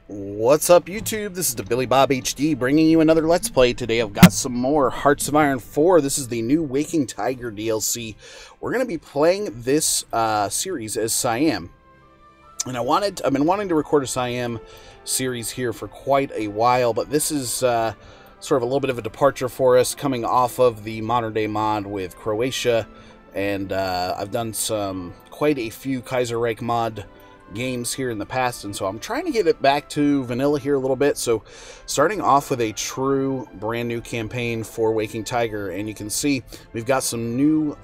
What's up, YouTube? This is the Billy Bob HD bringing you another Let's Play. Today I've got some more Hearts of Iron 4. This is the new Waking Tiger DLC. We're going to be playing this series as Siam. And I've been wanting to record a Siam series here for quite a while, but this is sort of a little bit of a departure for us, coming off of the modern day mod with Croatia. And I've done quite a few Kaiserreich mod games here in the past, and so I'm trying to get it back to vanilla here a little bit. So starting off with a true brand new campaign for Waking Tiger, and you can see we've got some new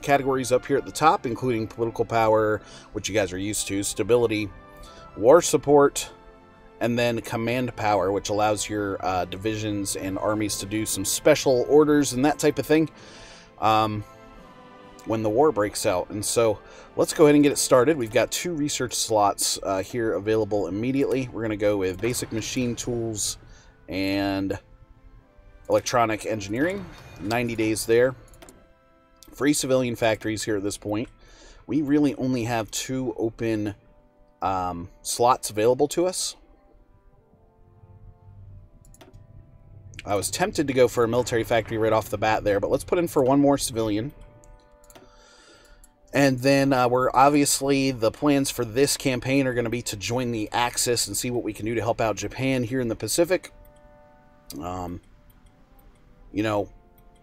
categories up here at the top, including political power, which you guys are used to, stability, war support, and then command power, which allows your divisions and armies to do some special orders and that type of thing when the war breaks out. And so let's go ahead and get it started. We've got 2 research slots here available immediately. We're going to go with basic machine tools and electronic engineering. 90 days there. Free civilian factories here at this point. We really only have 2 open slots available to us. I was tempted to go for a military factory right off the bat there, but let's put in for 1 more civilian. And then we're obviously, the plans for this campaign are going to be to join the Axis and see what we can do to help out Japan here in the Pacific. You know,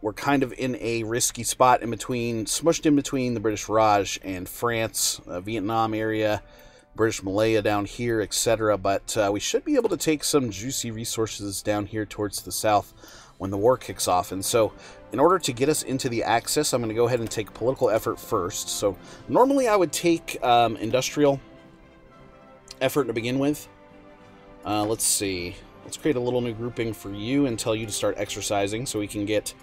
we're kind of in a risky spot in between, smushed in between the British Raj and France, Vietnam area, British Malaya down here, etc. But we should be able to take some juicy resources down here towards the south when the war kicks off. And so in order to get us into the Axis, I'm going to go ahead and take political effort first. So normally I would take industrial effort to begin with. Let's see. Let's create a little new grouping for you and tell you to start exercising so we can get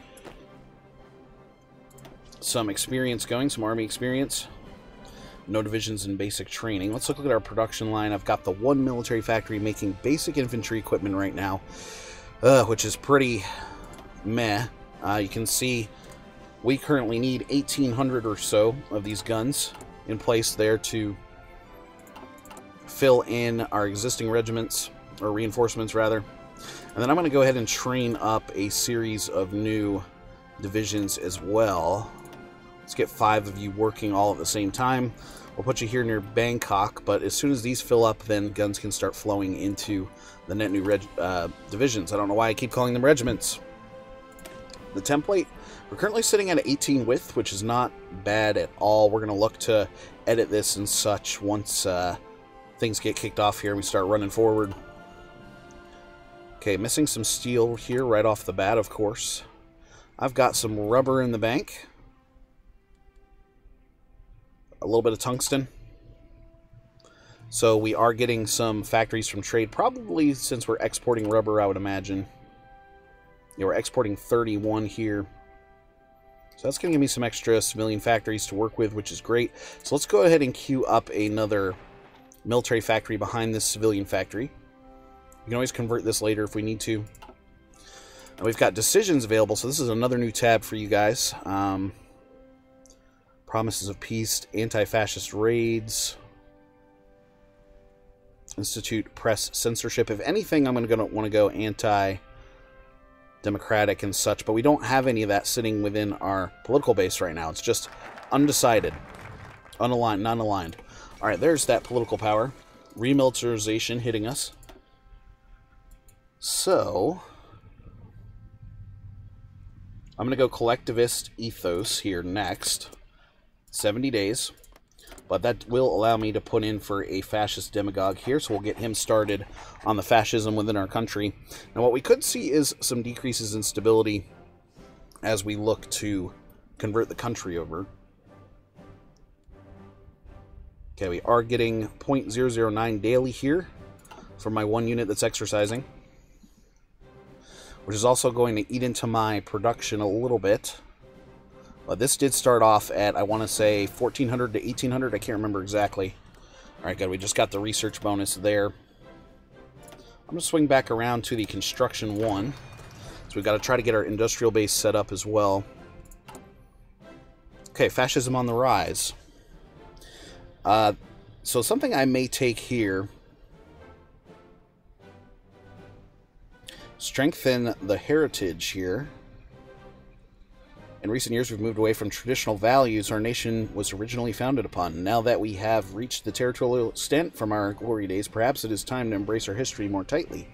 some experience going, some army experience. No divisions in basic training. Let's look at our production line. I've got the 1 military factory making basic infantry equipment right now, which is pretty meh. You can see we currently need 1,800 or so of these guns in place there to fill in our existing regiments, or reinforcements rather. And then I'm going to go ahead and train up a series of new divisions as well. Let's get 5 of you working all at the same time. We'll put you here near Bangkok, but as soon as these fill up, then guns can start flowing into the net new divisions. I don't know why I keep calling them regiments. The template, we're currently sitting at 18 width, which is not bad at all. We're going to look to edit this and such once things get kicked off here and we start running forward. Okay, missing some steel here right off the bat, of course. I've got some rubber in the bank. A little bit of tungsten. So we are getting some factories from trade, probably since we're exporting rubber, I would imagine. Yeah, we're exporting 31 here. So that's going to give me some extra civilian factories to work with, which is great. So let's go ahead and queue up another military factory behind this civilian factory. We can always convert this later if we need to. And we've got decisions available, so this is another new tab for you guys. Promises of peace, anti-fascist raids, institute press censorship. If anything, I'm going to want to go anti-democratic and such, but we don't have any of that sitting within our political base right now. It's just undecided, unaligned, non-aligned. All right, there's that political power. Remilitarization hitting us. So I'm going to go collectivist ethos here next. 70 days, but that will allow me to put in for a fascist demagogue here, so we'll get him started on the fascism within our country. Now what we could see is some decreases in stability as we look to convert the country over. Okay, we are getting 0.009 daily here for my 1 unit that's exercising, which is also going to eat into my production a little bit. But this did start off at, I want to say, 1,400 to 1,800. I can't remember exactly. All right, good. We just got the research bonus there. I'm going to swing back around to the construction 1. So we've got to try to get our industrial base set up as well. Okay, fascism on the rise. So something I may take here Strengthen the heritage here. In recent years, we've moved away from traditional values our nation was originally founded upon. Now that we have reached the territorial extent from our glory days, perhaps it is time to embrace our history more tightly.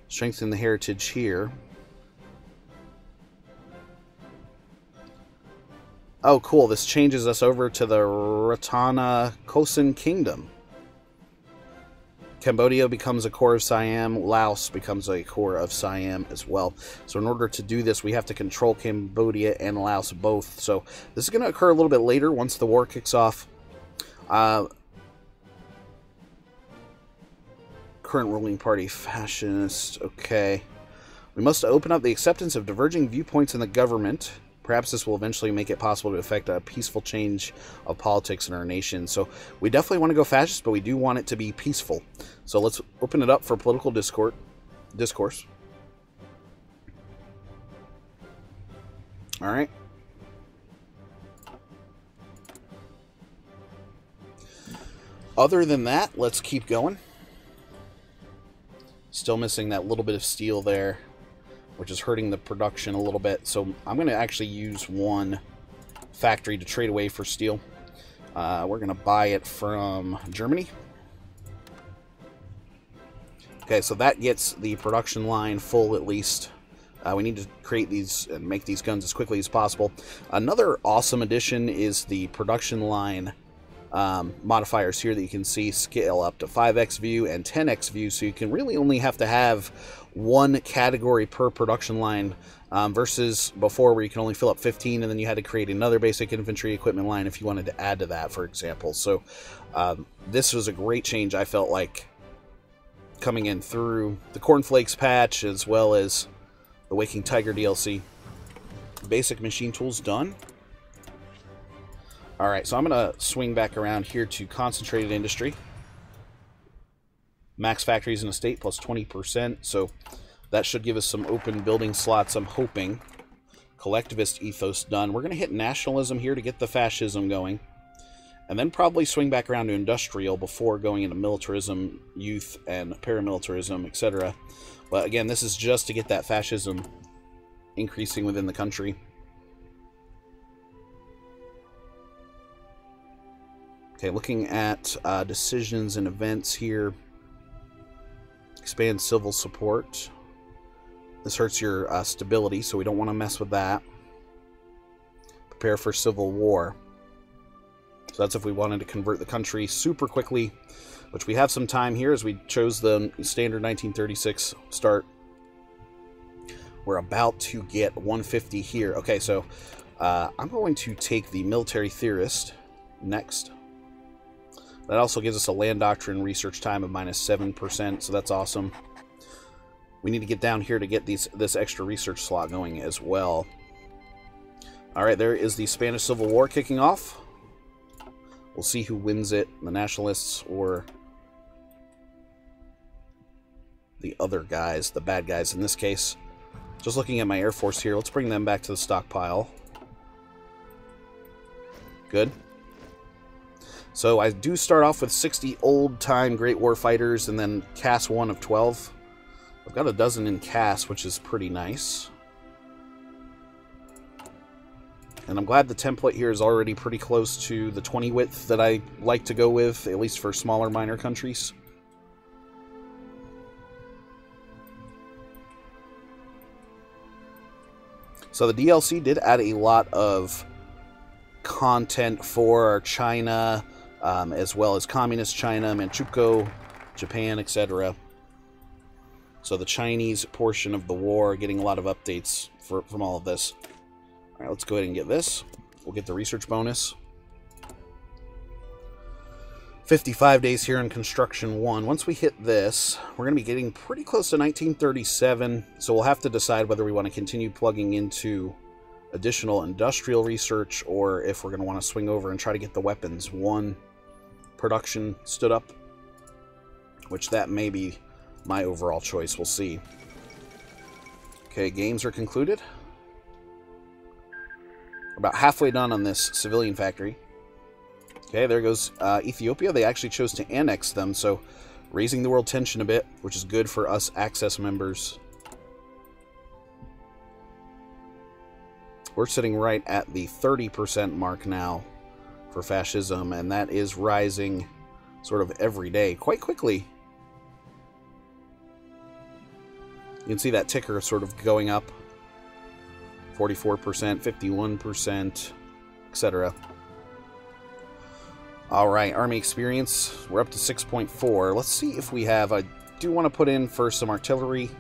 Strengthen the heritage here. Oh, cool. This changes us over to the Ratana Kosan Kingdom. Cambodia becomes a core of Siam. Laos becomes a core of Siam as well. So in order to do this, we have to control Cambodia and Laos both. So this is going to occur a little bit later once the war kicks off. Current ruling party, fascist. Okay. We must open up the acceptance of diverging viewpoints in the government. Perhaps this will eventually make it possible to effect a peaceful change of politics in our nation. So we definitely want to go fascist, but we do want it to be peaceful. So let's open it up for political discourse. All right. Other than that, let's keep going. Still missing that little bit of steel there, which is hurting the production a little bit. So I'm going to actually use one factory to trade away for steel. We're going to buy it from Germany. Okay, so that gets the production line full at least. We need to create these and make these guns as quickly as possible. Another awesome addition is the production line modifiers here that you can see scale up to 5x view and 10x view, so you can really only have to have one category per production line versus before where you can only fill up 15 and then you had to create another basic infantry equipment line if you wanted to add to that, for example. So this was a great change, I felt like, coming in through the Cornflakes patch as well as the Waking Tiger DLC. Basic machine tools done. Alright, so I'm going to swing back around here to concentrated industry. Max factories in a state plus 20%, so that should give us some open building slots, I'm hoping. Collectivist ethos done. We're going to hit nationalism here to get the fascism going. And then probably swing back around to industrial before going into militarism, youth, and paramilitarism, etc. But again, this is just to get that fascism increasing within the country. Okay, looking at decisions and events here. Expand civil support. This hurts your stability, so we don't want to mess with that. Prepare for civil war. So that's if we wanted to convert the country super quickly, which we have some time here as we chose the standard 1936 start. We're about to get 150 here. Okay, so I'm going to take the military theorist next. That also gives us a land doctrine research time of -7%, so that's awesome. We need to get down here to get this extra research slot going as well. Alright, there is the Spanish Civil War kicking off. We'll see who wins it, the nationalists or the other guys, the bad guys in this case. Just looking at my Air Force here, let's bring them back to the stockpile. Good. So I do start off with 60 old-time Great War fighters and then CAS 1 of 12. I've got a dozen in CAS, which is pretty nice. And I'm glad the template here is already pretty close to the 20 width that I like to go with, at least for smaller minor countries. So the DLC did add a lot of content for China, as well as Communist China, Manchukuo, Japan, etc. So the Chinese portion of the war getting a lot of updates from all of this. Alright, let's go ahead and get this. We'll get the research bonus. 55 days here in Construction 1. Once we hit this, we're going to be getting pretty close to 1937, so we'll have to decide whether we want to continue plugging into additional industrial research or if we're going to want to swing over and try to get the weapons 1 production stood up, which that may be my overall choice. We'll see. Okay, games are concluded. About halfway done on this civilian factory. Okay, there goes Ethiopia. They actually chose to annex them, so raising the world tension a bit, which is good for us Access members. We're sitting right at the 30% mark now for fascism, and that is rising sort of every day, quite quickly. You can see that ticker sort of going up. 44%, 51%, etc. Alright, Army Experience. We're up to 6.4. Let's see if we have... I do want to put in for some artillery.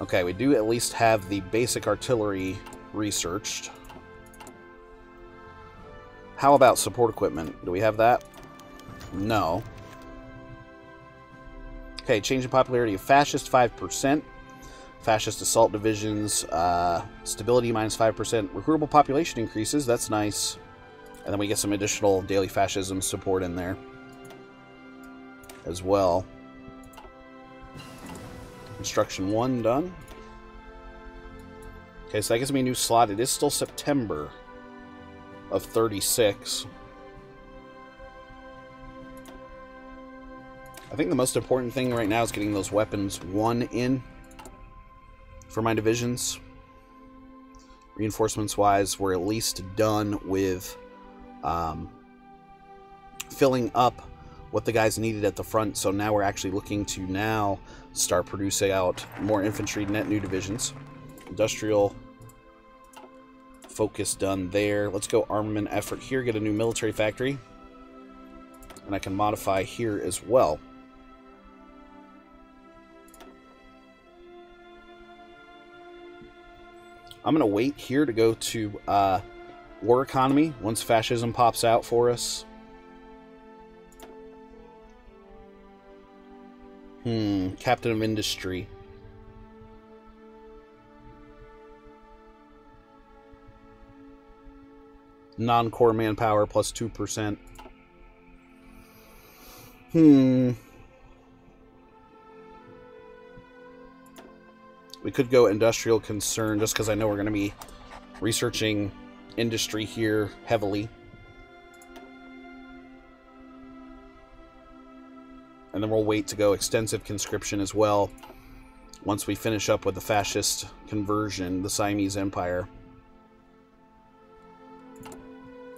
Okay, we do at least have the basic artillery researched. How about support equipment? Do we have that? No. Okay, change in popularity of Fascist 5%. Fascist assault divisions, stability minus 5%. Recruitable population increases, that's nice. And then we get some additional daily fascism support in there as well. Instruction 1 done. Okay, so that gives me a new slot. It is still September of 36. I think the most important thing right now is getting those weapons 1 in for my divisions. Reinforcements wise, we're at least done with filling up what the guys needed at the front, so now we're actually looking to now start producing out more infantry net new divisions. Industrial focus done there. Let's go armament effort here, get a new military factory, and I can modify here as well. I'm going to wait here to go to war economy once fascism pops out for us. Captain of Industry. Non-core manpower plus 2%. We could go industrial concern just because I know we're going to be researching industry here heavily. And then we'll wait to go extensive conscription as well once we finish up with the fascist conversion, the Siamese Empire.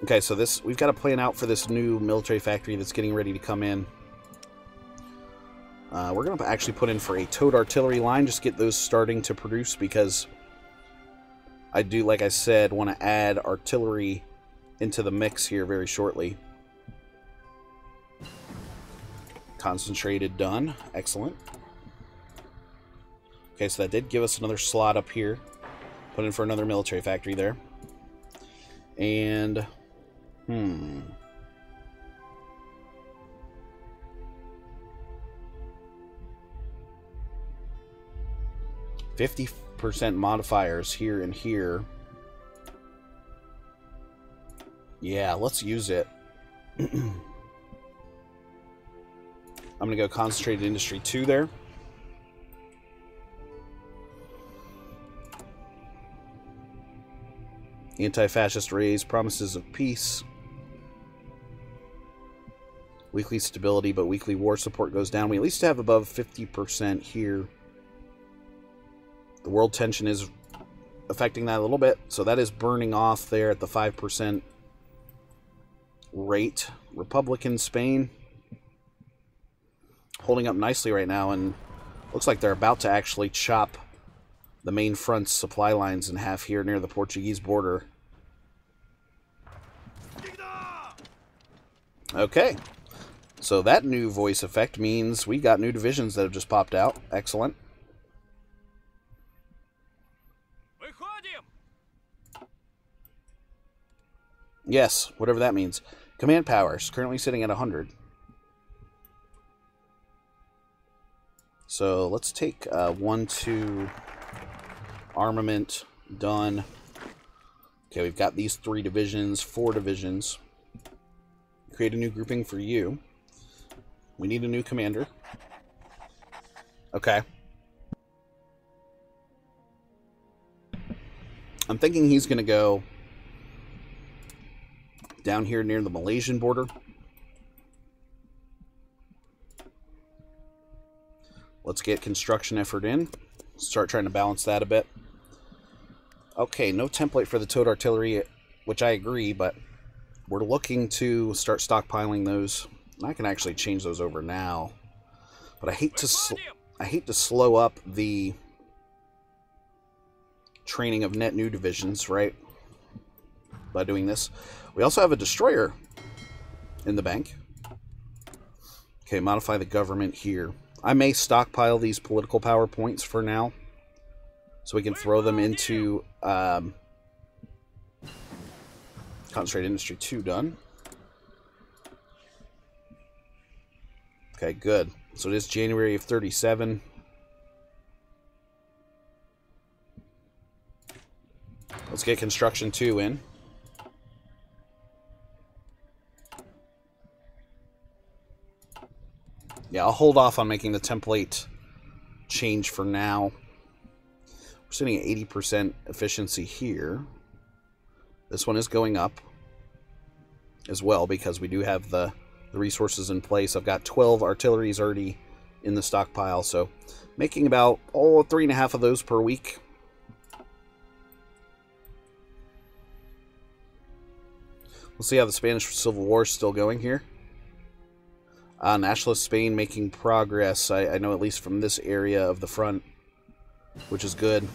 Okay, so this we've got to plan out for this new military factory that's getting ready to come in. We're going to actually put in for a towed artillery line, just get those starting to produce, because I do, like I said, want to add artillery into the mix here very shortly. Concentrated done. Excellent. Okay, so that did give us another slot up here. Put in for another military factory there. And... 50% modifiers here and here. Yeah, let's use it. I'm going to go Concentrated Industry 2 there. Anti-fascist raise, promises of peace. Weekly stability, but weekly war support goes down. We at least have above 50% here. The world tension is affecting that a little bit, so that is burning off there at the 5% rate. Republican Spain holding up nicely right now, and looks like they're about to actually chop the main front's supply lines in half here near the Portuguese border. Okay, so that new voice effect means we got new divisions that have just popped out. Excellent. Yes, whatever that means. Command powers, currently sitting at 100. So let's take 1, 2, armament, done. Okay, we've got these 3 divisions, 4 divisions. Create a new grouping for you. We need a new commander. Okay. I'm thinking he's going to go down here near the Malaysian border. Let's get construction effort in. Start trying to balance that a bit. Okay, no template for the towed artillery, which I agree, but we're looking to start stockpiling those. And I can actually change those over now. But I hate to slow up the training of net new divisions, right? By doing this. We also have a destroyer in the bank. Okay, modify the government here. I may stockpile these political power points for now, so we can throw them into Concentrated Industry 2 done. Okay, good. So it is January of 37. Let's get Construction 2 in. Yeah, I'll hold off on making the template change for now. We're sitting at 80% efficiency here. This one is going up as well because we do have the resources in place. I've got 12 artilleries already in the stockpile, so making about 3.5 of those per week. We'll see how the Spanish Civil War is still going here. Nationalist Spain making progress, I know, at least from this area of the front, which is good.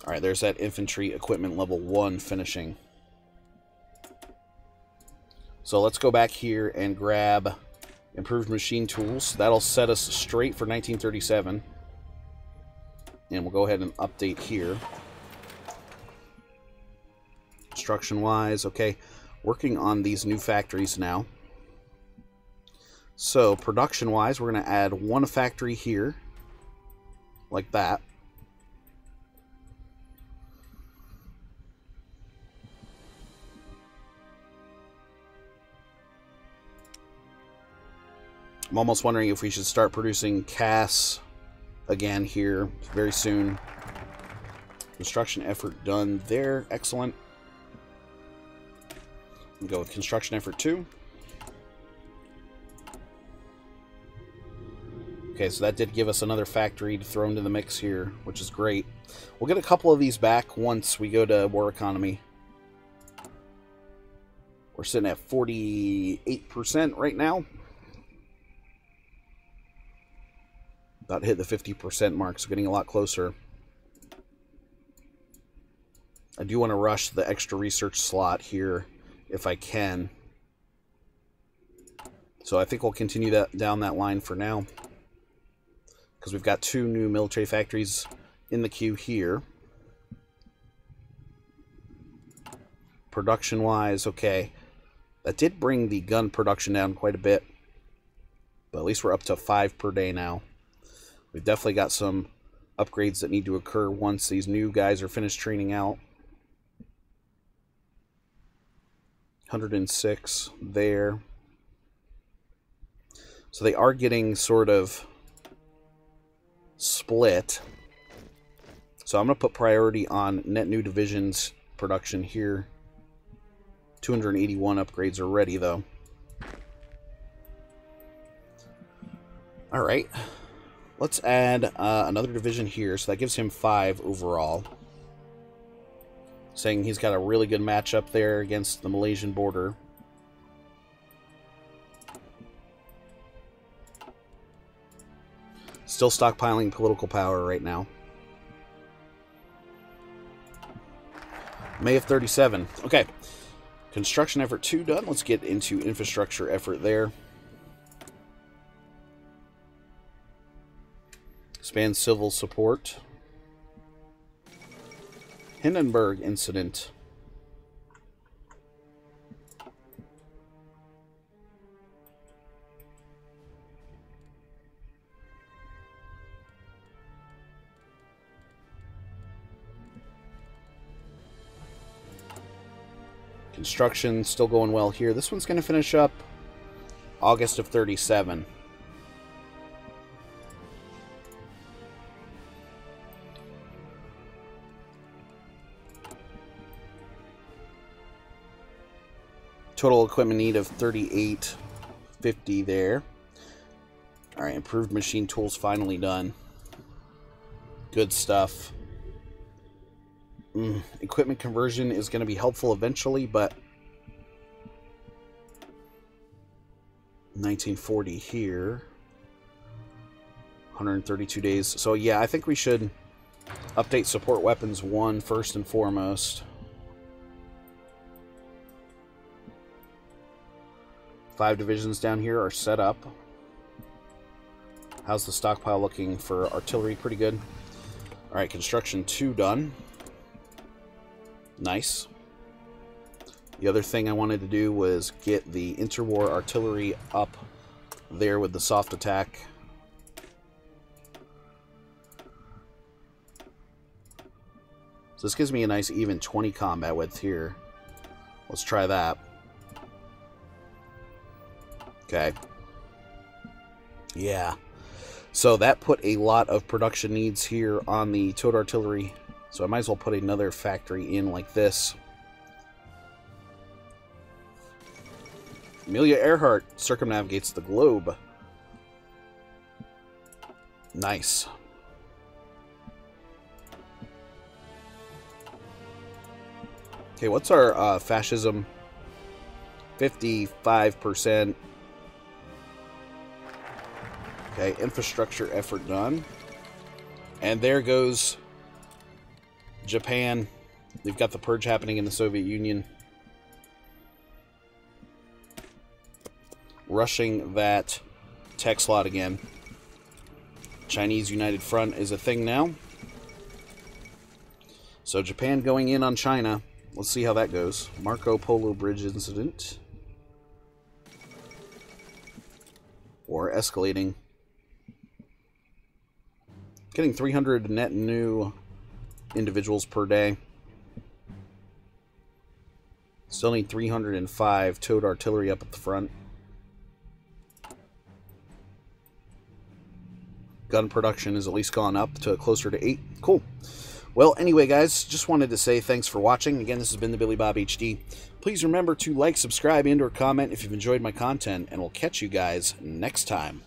Alright, there's that infantry equipment level 1 finishing. So let's go back here and grab improved machine tools. That'll set us straight for 1937. And we'll go ahead and update here. Construction-wise, okay. Working on these new factories now. So, production-wise, we're going to add one factory here, like that. I'm almost wondering if we should start producing CAS again here very soon. Construction effort done there. Excellent. We'll go with construction effort 2. Okay, so that did give us another factory to throw into the mix here, which is great. We'll get a couple of these back once we go to war economy. We're sitting at 48% right now. About to hit the 50% mark, so getting a lot closer. I do want to rush the extra research slot here if I can. So I think we'll continue that down that line for now, because we've got 2 new military factories in the queue here. Production-wise, okay. That did bring the gun production down quite a bit, but at least we're up to 5 per day now. We've definitely got some upgrades that need to occur once these new guys are finished training out. 106 there. So they are getting sort of split. So I'm going to put priority on net new divisions production here. 281 upgrades already, though. Alright. Let's add another division here. So that gives him 5 overall. Saying he's got a really good matchup there against the Malaysian border. Still stockpiling political power right now. May of 37. Okay. Construction effort 2 done. Let's get into infrastructure effort there. Expand civil support. Hindenburg incident. Construction still going well here. This one's going to finish up August of 37. Total equipment need of 3850 there. Alright, improved machine tools finally done. Good stuff. Equipment conversion is going to be helpful eventually, but 1940 here. 132 days. So yeah, I think we should update support weapons 1 first and foremost. 5 divisions down here are set up. How's the stockpile looking for artillery? Pretty good. Alright, construction 2 done. Nice. The other thing I wanted to do was get the interwar artillery up there with the soft attack. So this gives me a nice even 20 combat width here. Let's try that. Okay. Yeah. So that put a lot of production needs here on the towed artillery. So I might as well put another factory in like this. Amelia Earhart circumnavigates the globe. Nice. Okay, what's our fascism? 55%. Okay, infrastructure effort done. And there goes Japan. They've got the purge happening in the Soviet Union. Rushing that tech slot again. Chinese United Front is a thing now. So Japan going in on China. Let's see how that goes. Marco Polo Bridge incident. War escalating. Getting 300 net new individuals per day. Still need 305 towed artillery up at the front. Gun production has at least gone up to closer to 8. Cool. Well, anyway, guys, just wanted to say thanks for watching. Again, this has been the Billy Bob HD. Please remember to like, subscribe, and/or comment if you've enjoyed my content, and we'll catch you guys next time.